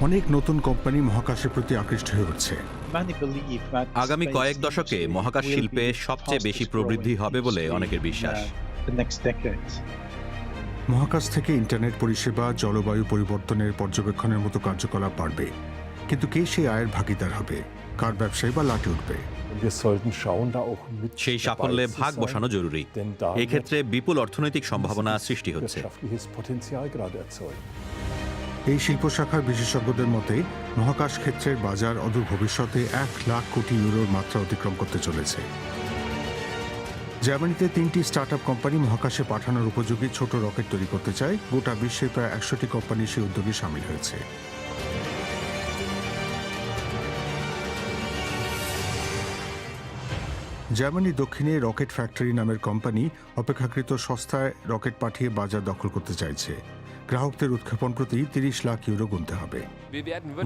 অনেক নতুন কোম্পানি মহাকাশের প্রতি আকৃষ্ট হয়ে উঠছে। আগামী কয়েক দশকে মহাকাশ শিল্পে সবচেয়ে বেশি প্রবৃদ্ধি হবে বলে অনেকের বিশ্বাস। মহাকাশ থেকে ইন্টারনেট পরিষেবা, জলবায়ু পরিবর্তনের পর্যবেক্ষণের মতো কার্যকলাপ বাড়বে, কিন্তু কে সেই আয়ের ভাগিদার হবে, কার ব্যবসায় বা লাটে উঠবে? সেই সাফল্যে ভাগ বসানো জরুরি। এক্ষেত্রে বিপুল অর্থনৈতিক সম্ভাবনা সৃষ্টি হচ্ছে। এই শিল্প শাখার বিশেষজ্ঞদের মতে মহাকাশ ক্ষেত্রের বাজার অদূর ভবিষ্যতে 1,00,000 কোটি ইউরোর মাত্রা অতিক্রম করতে চলেছে। জার্মানিতে 3টি স্টার্টআপ কোম্পানি মহাকাশে পাঠানোর উপযোগী ছোট রকেট তৈরি করতে চায়। গোটা বিশ্বে প্রায় 100টি কোম্পানি সেই উদ্যোগে সামিল হয়েছে। জার্মানির দক্ষিণে রকেট ফ্যাক্টরি নামের কোম্পানি অপেক্ষাকৃত সস্তায় রকেট পাঠিয়ে বাজার দখল করতে চাইছে। গ্রাহকদের উৎক্ষেপণ প্রতি 30 লাখ ইউরো গুনতে হবে।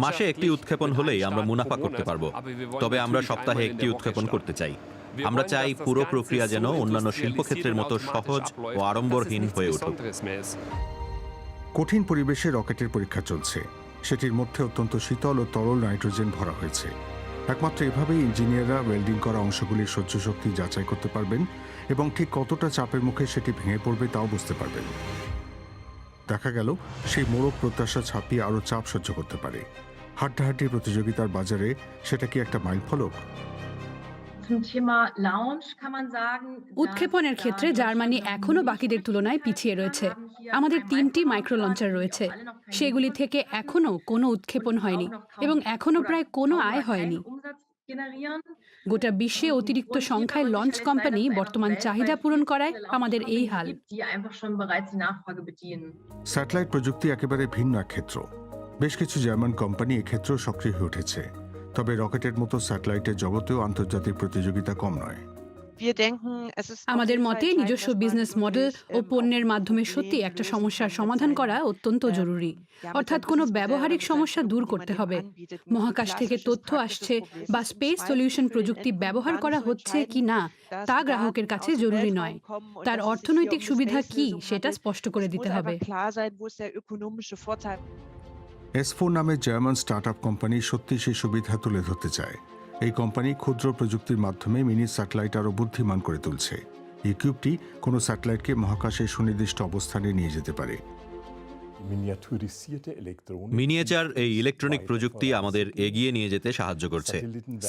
মাসে একটি উৎক্ষেপণ হলেই আমরা মুনাফা করতে পারবো, তবে আমরা সপ্তাহে একটি উৎক্ষেপণ করতে চাই। আমরা চাই পুরো প্রক্রিয়া যেন অন্যান্য শিল্পক্ষেত্রের মতো সহজ ও আড়ম্বরহীন হয়ে উঠুক। কঠিন পরিবেশে রকেটের পরীক্ষা চলছে। সেটির মধ্যে অত্যন্ত শীতল ও তরল নাইট্রোজেন ভরা হয়েছে। একমাত্র এভাবেই ইঞ্জিনিয়াররা ওয়েল্ডিং করা অংশগুলির সহ্য শক্তি যাচাই করতে পারবেন এবং ঠিক কতটা চাপের মুখে সেটি ভেঙে পড়বে তাও বুঝতে পারবেন। দেখা গেল সেই মোড়ক প্রত্যাশা ছাপিয়ে আরও চাপ সহ্য করতে পারে। হাড্ডাহাড্ডি প্রতিযোগিতার বাজারে সেটা কি একটা মাইলফলক? উৎক্ষেপণের ক্ষেত্রে জার্মানি এখনো বাকিদের তুলনায় পিছিয়ে রয়েছে। আমাদের 3টি মাইক্রো লঞ্চার রয়েছে, সেগুলি থেকে এখনো কোনো উৎক্ষেপণ হয়নি এবং এখনো প্রায় কোনো আয় হয়নি। গোটা বিশ্বে অতিরিক্ত সংখ্যায় লঞ্চ কোম্পানি বর্তমান চাহিদা পূরণ করায় আমাদের এই হাল। স্যাটেলাইট প্রযুক্তি একেবারে ভিন্ন এক ক্ষেত্র। বেশ কিছু জার্মান কোম্পানি এক্ষেত্রেও সক্রিয় হয়ে উঠেছে। তবে রকেটের মতো স্যাটেলাইটের জগতেও আন্তর্জাতিক প্রতিযোগিতা কম নয়। আমাদের মতে নিজস্ব বিজনেস মডেল ও পণ্যের মাধ্যমে সত্যি একটা সমস্যার সমাধান করা অত্যন্ত জরুরি। অর্থাৎ কোনো ব্যবহারিক সমস্যা দূর করতে হবে। মহাকাশ থেকে তথ্য আসছে বা স্পেস সলিউশন প্রযুক্তি ব্যবহার করা হচ্ছে কি না তা গ্রাহকের কাছে জরুরি নয়। তার অর্থনৈতিক সুবিধা কি সেটা স্পষ্ট করে দিতে হবে। S4 নামের জার্মান স্টার্টআপ কোম্পানি সত্যি সেই সুবিধা তুলে ধরতে চায়। এই কোম্পানি ক্ষুদ্র প্রযুক্তির মাধ্যমে মিনি স্যাটেলাইট আরও বুদ্ধিমান করে তুলছে। এই কিউবটি কোনো স্যাটেলাইটকে মহাকাশের সুনির্দিষ্ট অবস্থানে নিয়ে যেতে পারে। মিনিয়েচার এই ইলেকট্রনিক প্রযুক্তি আমাদের এগিয়ে নিয়ে যেতে সাহায্য করছে।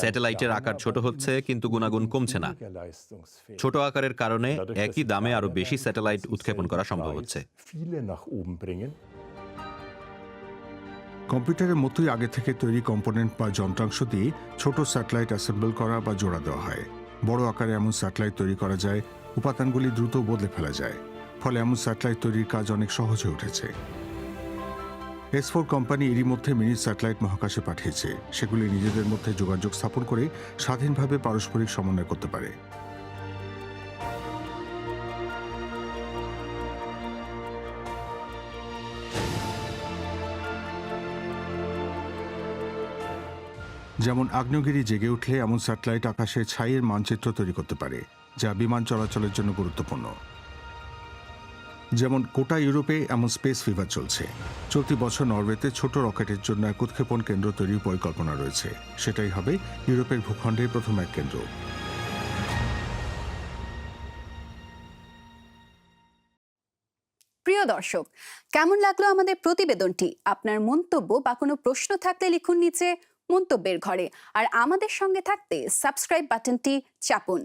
স্যাটেলাইটের আকার ছোট হচ্ছে, কিন্তু গুণাগুণ কমছে না। ছোট আকারের কারণে একই দামে আরও বেশি স্যাটেলাইট উৎক্ষেপণ করা সম্ভব হচ্ছে। কম্পিউটারের মতোই আগে থেকে তৈরি কম্পোনেন্ট বা যন্ত্রাংশ দিয়ে ছোট স্যাটেলাইট অ্যাসেম্বল করা বা জোড়া দেওয়া হয়। বড় আকারে এমন স্যাটেলাইট তৈরি করা যায়, উপাদানগুলি দ্রুত বদলে ফেলা যায়। ফলে এমন স্যাটেলাইট তৈরির কাজ অনেক সহজ হয়ে উঠেছে। S4 কোম্পানি এরই মধ্যে মিনি স্যাটেলাইট মহাকাশে পাঠিয়েছে। সেগুলি নিজেদের মধ্যে যোগাযোগ স্থাপন করে স্বাধীনভাবে পারস্পরিক সমন্বয় করতে পারে। যেমন আগ্নেয়গিরি জেগে উঠলে এমন স্যাটেলাইট আকাশে ছাইয়ের মানচিত্র তৈরি করতে পারে, যা বিমান চলাচলের জন্য গুরুত্বপূর্ণ। যেমন গোটা ইউরোপে এমন স্পেস ফিভার চলছে। চলতি বছর নরওয়েতে ছোট রকেটের জন্য এক উৎক্ষেপণ কেন্দ্র তৈরির পরিকল্পনা রয়েছে। সেটাই হবে ইউরোপের ভূখণ্ডের প্রথম এক কেন্দ্র। প্রিয় দর্শক, কেমন লাগলো আমাদের প্রতিবেদনটি? আপনার মন্তব্য বা কোনো প্রশ্ন থাকলে লিখুন নিচে মন্তব্যের ঘরে। আর আমাদের সঙ্গে থাকতে সাবস্ক্রাইব বাটনটি চাপুন।